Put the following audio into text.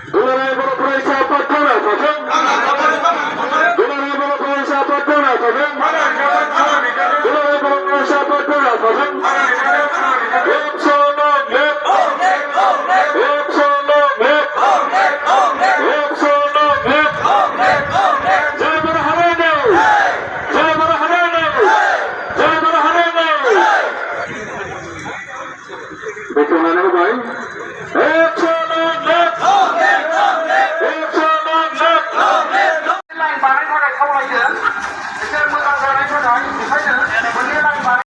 Dularay bolo provinsi apa kena saja? Dularay bolo provinsi apa kena saja? Dularay bolo provinsi apa kena saja? Bagaimana Pak?